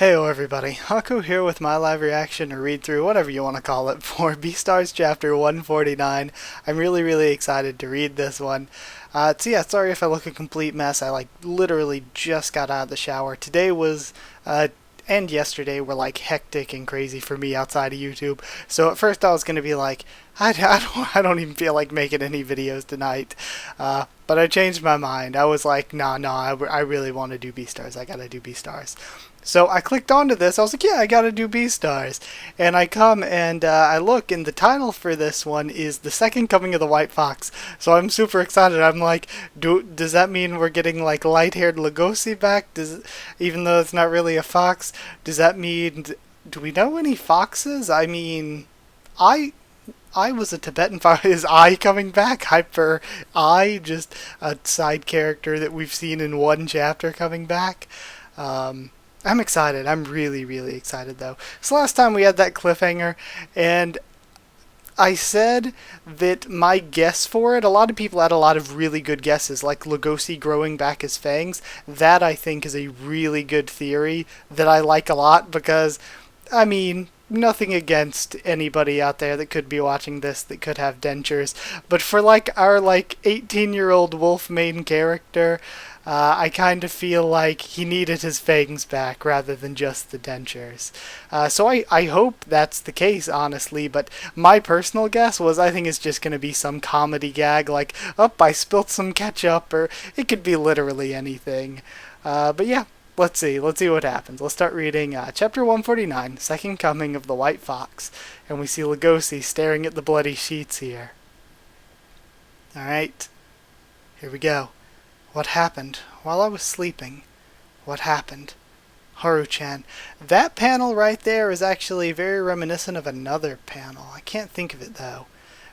Heyo everybody, Haku here with my live reaction or read through, whatever you want to call it, for Beastars chapter 149. I'm really excited to read this one. So yeah, sorry if I look a complete mess. I literally just got out of the shower. Today was, and yesterday were hectic and crazy for me outside of YouTube. So at first I was going to be like, I don't even feel like making any videos tonight. But I changed my mind. I was like, nah, I really want to do Beastars. I gotta do Beastars. So I clicked onto this. I was like, yeah, I gotta do Beastars. And I come and I look, and the title for this one is The Second Coming of the White Fox. So I'm super excited. I'm like, does that mean we're getting light-haired Lugosi back? Even though it's not really a fox, does that mean, do we know any foxes? I mean, I was a Tibetan fox. Is I coming back? Hyper I, just a side character that we've seen in one chapter coming back. I'm excited. I'm really excited though. So last time we had that cliffhanger, and I said that my guess for it, a lot of people had a lot of really good guesses, like Lugosi growing back his fangs. That I think is a really good theory that I like a lot because, I mean, nothing against anybody out there that could be watching this that could have dentures, but for our 18-year-old wolf main character, I kind of feel like he needed his fangs back rather than just the dentures. So I hope that's the case, honestly, but my personal guess was I think it's just going to be some comedy gag like, oh, I spilt some ketchup, or it could be literally anything. But yeah. Let's see what happens. Let's start reading chapter 149, Second Coming of the White Fox, and we see Lugosi staring at the bloody sheets here. Alright, here we go. What happened while I was sleeping? What happened? Haru-chan. That panel right there is actually very reminiscent of another panel. I can't think of it though.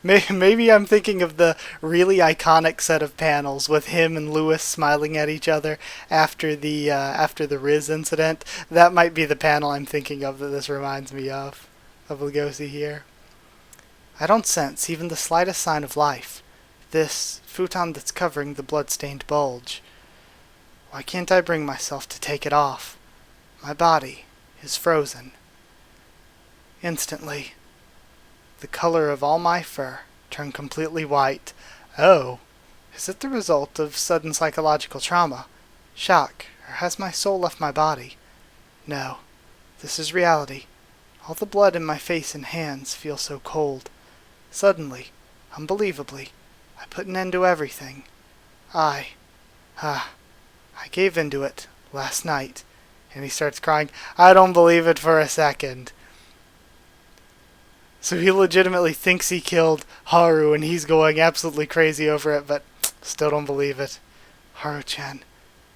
Maybe I'm thinking of the really iconic set of panels with him and Lewis smiling at each other after the Riz incident. That might be the panel I'm thinking of that this reminds me of Lugosi here. I don't sense even the slightest sign of life. This futon that's covering the blood-stained bulge. Why can't I bring myself to take it off? My body is frozen. Instantly, the color of all my fur turned completely white. Oh, is it the result of sudden psychological trauma, shock, or has my soul left my body? No, this is reality. All the blood in my face and hands feels so cold. Suddenly, unbelievably, I put an end to everything. I gave in to it last night. And he starts crying. I don't believe it for a second. So he legitimately thinks he killed Haru, and he's going absolutely crazy over it, but still don't believe it. Haru-chan,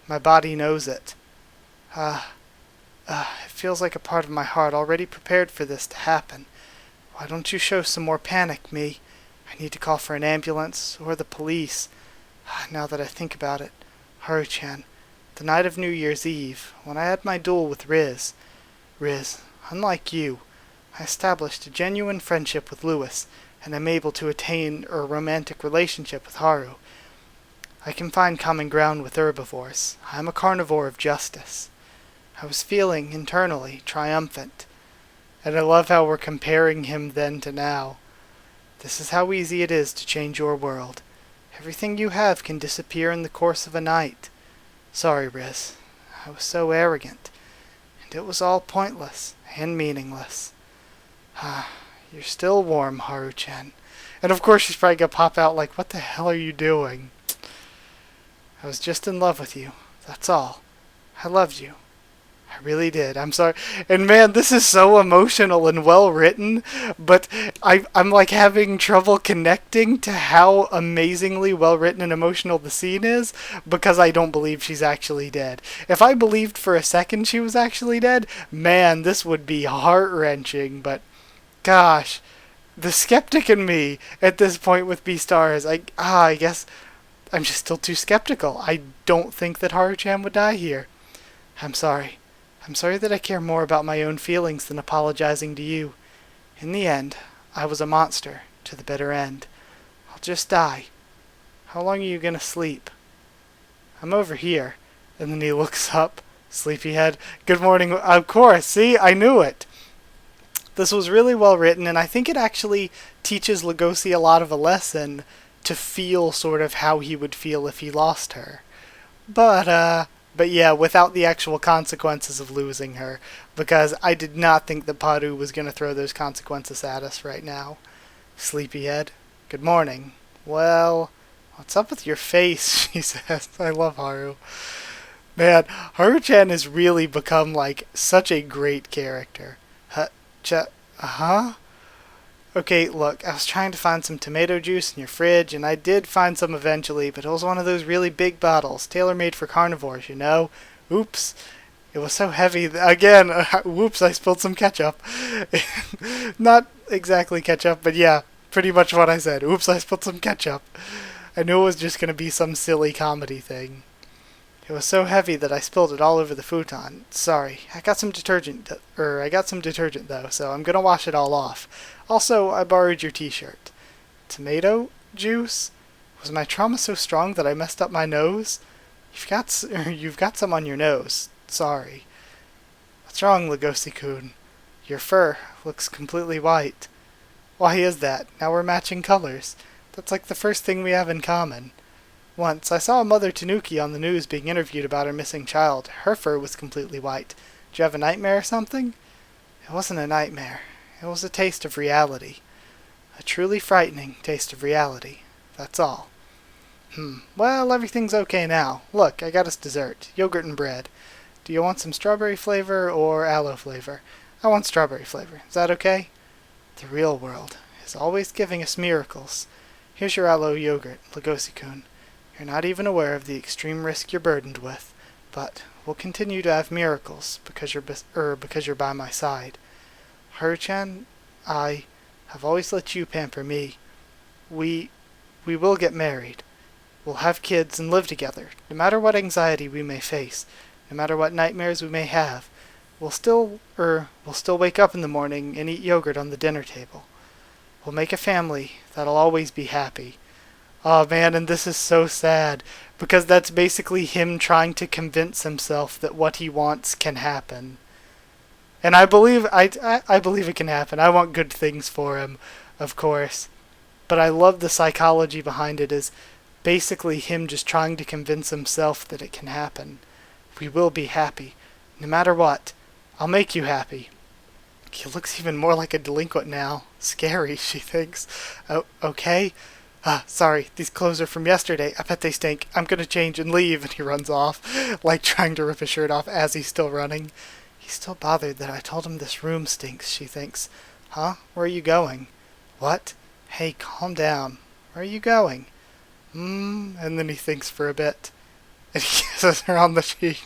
my body knows it. It feels like a part of my heart already prepared for this to happen. Why don't you show some more panic, me? I need to call for an ambulance or the police. Now that I think about it, Haru-chan, the night of New Year's Eve, when I had my duel with Riz, unlike you, I established a genuine friendship with Lewis, and am able to attain a romantic relationship with Haru. I can find common ground with herbivores. I am a carnivore of justice. I was feeling, internally, triumphant. And I love how we're comparing him then to now. This is how easy it is to change your world. Everything you have can disappear in the course of a night. Sorry, Riz. I was so arrogant. And it was all pointless and meaningless. You're still warm, Haru-chan. And of course she's probably gonna pop out like, what the hell are you doing? I was just in love with you. That's all. I loved you. I really did. I'm sorry. And man, this is so emotional and well written, but I'm having trouble connecting to how amazingly well written and emotional the scene is, because I don't believe she's actually dead. If I believed for a second she was actually dead, man, this would be heart-wrenching, but gosh, the skeptic in me at this point with Beastars, I guess I'm just still too skeptical. I don't think that Haru-chan would die here. I'm sorry. I'm sorry that I care more about my own feelings than apologizing to you. In the end, I was a monster to the bitter end. I'll just die. How long are you gonna sleep? I'm over here. And then he looks up Sleepyhead. Good morning. Of course. See, I knew it. This was really well written, and I think it actually teaches Lugosi a lot of a lesson to feel sort of how he would feel if he lost her. But yeah, without the actual consequences of losing her, because I did not think that Paru was going to throw those consequences at us right now. Sleepyhead. Good morning. Well, what's up with your face, she says. I love Haru. Man, Haru-chan has really become, like, such a great character. Huh? Okay, look, I was trying to find some tomato juice in your fridge, and I did find some eventually, but it was one of those really big bottles, tailor-made for carnivores, you know? Oops. It was so heavy. Again, whoops, I spilled some ketchup. Not exactly ketchup, but yeah, pretty much what I said. Oops, I spilled some ketchup. I knew it was just going to be some silly comedy thing. It was so heavy that I spilled it all over the futon. Sorry, I got some detergent though, so I'm gonna wash it all off. Also, I borrowed your t-shirt. Tomato juice? Was my trauma so strong that I messed up my nose? You've got some on your nose. Sorry. What's wrong, Lugosi-kun? Your fur looks completely white. Why is that? Now we're matching colors. That's like the first thing we have in common. Once, I saw a Mother Tanuki on the news being interviewed about her missing child. Her fur was completely white. Did you have a nightmare or something? It wasn't a nightmare. It was a taste of reality. A truly frightening taste of reality. That's all. Well, everything's okay now. Look, I got us dessert. Yogurt and bread. Do you want some strawberry flavor or aloe flavor? I want strawberry flavor. Is that okay? The real world is always giving us miracles. Here's your aloe yogurt, Lugosi-kun. You're not even aware of the extreme risk you're burdened with, but we'll continue to have miracles because you're by my side. Haru-chan, I have always let you pamper me. We will get married. We'll have kids and live together. No matter what anxiety we may face, no matter what nightmares we may have, we'll still wake up in the morning and eat yogurt on the dinner table. We'll make a family that'll always be happy. Oh man, and this is so sad, because that's basically him trying to convince himself that what he wants can happen. And I believe it can happen. I want good things for him, of course. But I love the psychology behind it is basically him just trying to convince himself that it can happen. We will be happy. No matter what. I'll make you happy. He looks even more like a delinquent now. Scary, she thinks. Oh, okay. Sorry, these clothes are from yesterday. I bet they stink. I'm gonna change and leave. And he runs off, like trying to rip his shirt off as he's still running. He's still bothered that I told him this room stinks, she thinks. Huh? Where are you going? What? Hey, calm down. Where are you going? And then he thinks for a bit. And he kisses her on the cheek.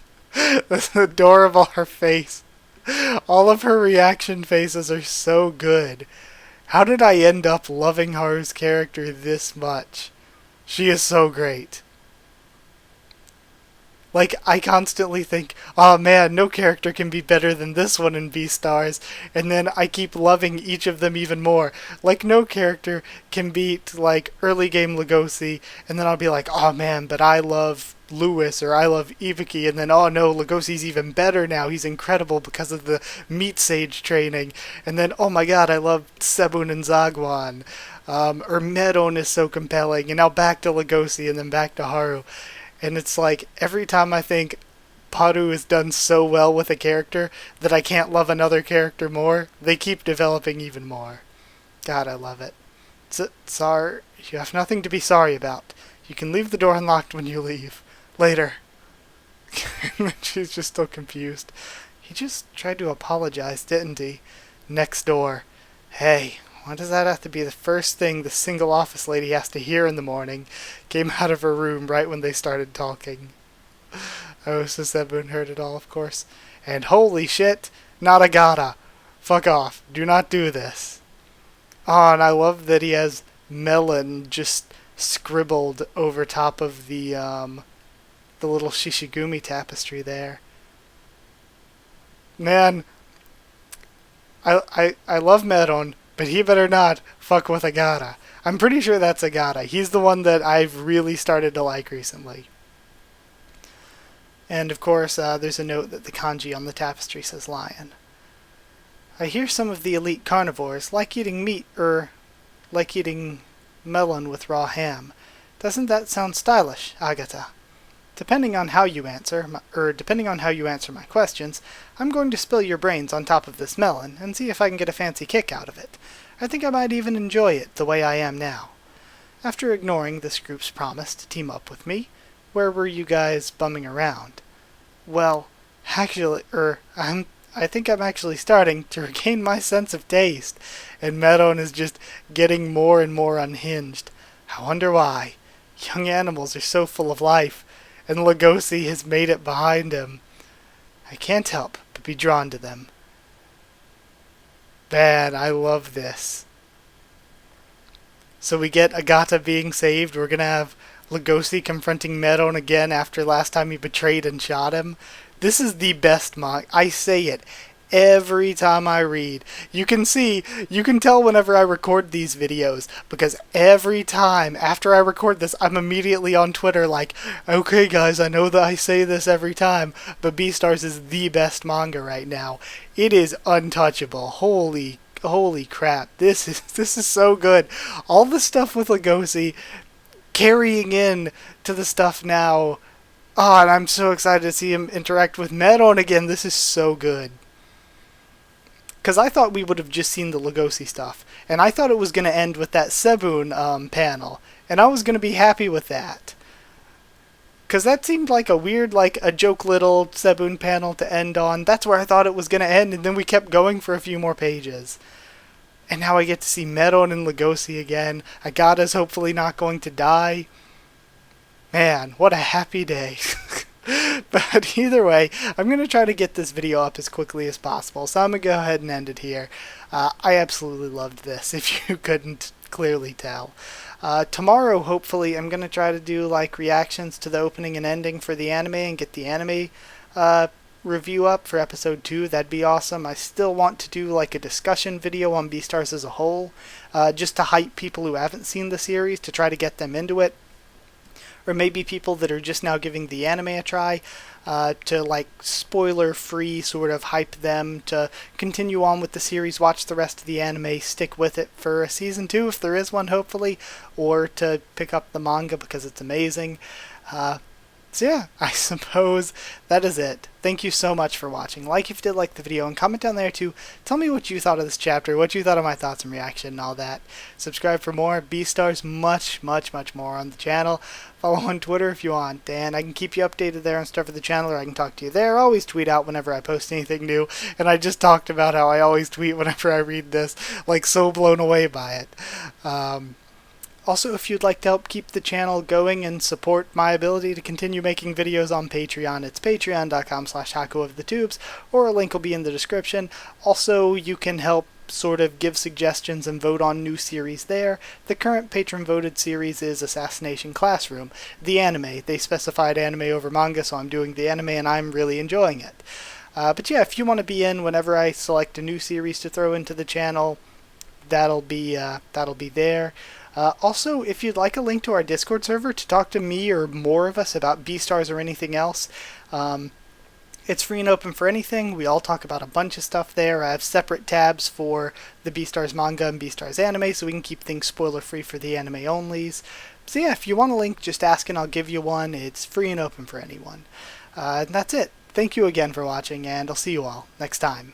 That's adorable, her face. All of her reaction faces are so good. How did I end up loving Haru's character this much? She is so great. Like, I constantly think, oh man, no character can be better than this one in Beastars, and then I keep loving each of them even more. Like, no character can beat, like, early game Lugosi, and then I'll be like, oh man, but I love Lewis, or I love Ibuki, and then, oh no, Lugosi's even better now, he's incredible because of the Meat Sage training, and then, oh my god, I love Sebun and Zagwan, or Medon is so compelling, and now back to Lugosi, and then back to Haru. And it's like, every time I think Paru has done so well with a character that I can't love another character more, they keep developing even more. God, I love it. Sorry, you have nothing to be sorry about. You can leave the door unlocked when you leave. Later. She's just still confused. He just tried to apologize, didn't he? Next door. Hey, why does that have to be the first thing the single office lady has to hear in the morning? Came out of her room right when they started talking. Oh, so Sebun heard it all, of course. And holy shit, not a gotta. Fuck off. Do not do this. Oh, and I love that he has melon just scribbled over top of the little Shishigumi tapestry there. Man, I love Medon, but he better not fuck with Agata. I'm pretty sure that's Agata. He's the one that I've really started to like recently. And of course, there's a note that the kanji on the tapestry says lion. I hear some of the elite carnivores like eating meat, like eating melon with raw ham. Doesn't that sound stylish, Agata? Depending on how you answer my questions, I'm going to spill your brains on top of this melon and see if I can get a fancy kick out of it. I think I might even enjoy it the way I am now. After ignoring this group's promise to team up with me, where were you guys bumming around? Well, actually, I think I'm actually starting to regain my sense of taste, and Meron is just getting more and more unhinged. I wonder why. Young animals are so full of life, and Lugosi has made it behind him. I can't help but be drawn to them. Man, I love this. So we get Agata being saved. We're going to have Lugosi confronting Meron again after last time he betrayed and shot him. This is the best manga. I say it every time I read. You can tell whenever I record these videos, because every time after I record this, I'm immediately on Twitter like, okay guys, I know that I say this every time, but Beastars is the best manga right now. It is untouchable. Holy crap. This is so good. All the stuff with Lugosi carrying in to the stuff now. Oh, and I'm so excited to see him interact with Meron again. This is so good. Because I thought we would have just seen the Lugosi stuff. And I thought it was going to end with that Sebun panel. And I was going to be happy with that. Because that seemed like a weird, like a joke little Sebun panel to end on. That's where I thought it was going to end. And then we kept going for a few more pages. And now I get to see Meron and Lugosi again. Agata's hopefully not going to die. Man, what a happy day. But either way, I'm going to try to get this video up as quickly as possible, so I'm going to go ahead and end it here. I absolutely loved this, if you couldn't clearly tell. Tomorrow, hopefully, I'm going to try to do like reactions to the opening and ending for the anime and get the anime review up for episode 2. That'd be awesome. I still want to do like a discussion video on Beastars as a whole, just to hype people who haven't seen the series to try to get them into it. Or maybe people that are just now giving the anime a try, to like spoiler-free sort of hype them to continue on with the series, watch the rest of the anime, stick with it for a season 2 if there is one hopefully, or to pick up the manga because it's amazing. So yeah, I suppose that is it. Thank you so much for watching. Like if you did like the video, and comment down there too. Tell me what you thought of this chapter, what you thought of my thoughts and reaction and all that. Subscribe for more Beastars, much more on the channel. Follow on Twitter if you want, and I can keep you updated there on stuff for the channel, or I can talk to you there. I always tweet out whenever I post anything new, and I just talked about how I always tweet whenever I read this, like so blown away by it. Also, if you'd like to help keep the channel going and support my ability to continue making videos on Patreon, it's patreon.com/HakuOfTheTubes, or a link will be in the description. Also, you can help sort of give suggestions and vote on new series there. The current patron-voted series is Assassination Classroom, the anime. They specified anime over manga, so I'm doing the anime and I'm really enjoying it. But yeah, if you want to be in whenever I select a new series to throw into the channel, that'll be there. Also, if you'd like a link to our Discord server to talk to me or more of us about Beastars or anything else, it's free and open for anything. We all talk about a bunch of stuff there. I have separate tabs for the Beastars manga and Beastars anime, so we can keep things spoiler-free for the anime onlys. So yeah, if you want a link, just ask and I'll give you one. It's free and open for anyone. And that's it. Thank you again for watching, and I'll see you all next time.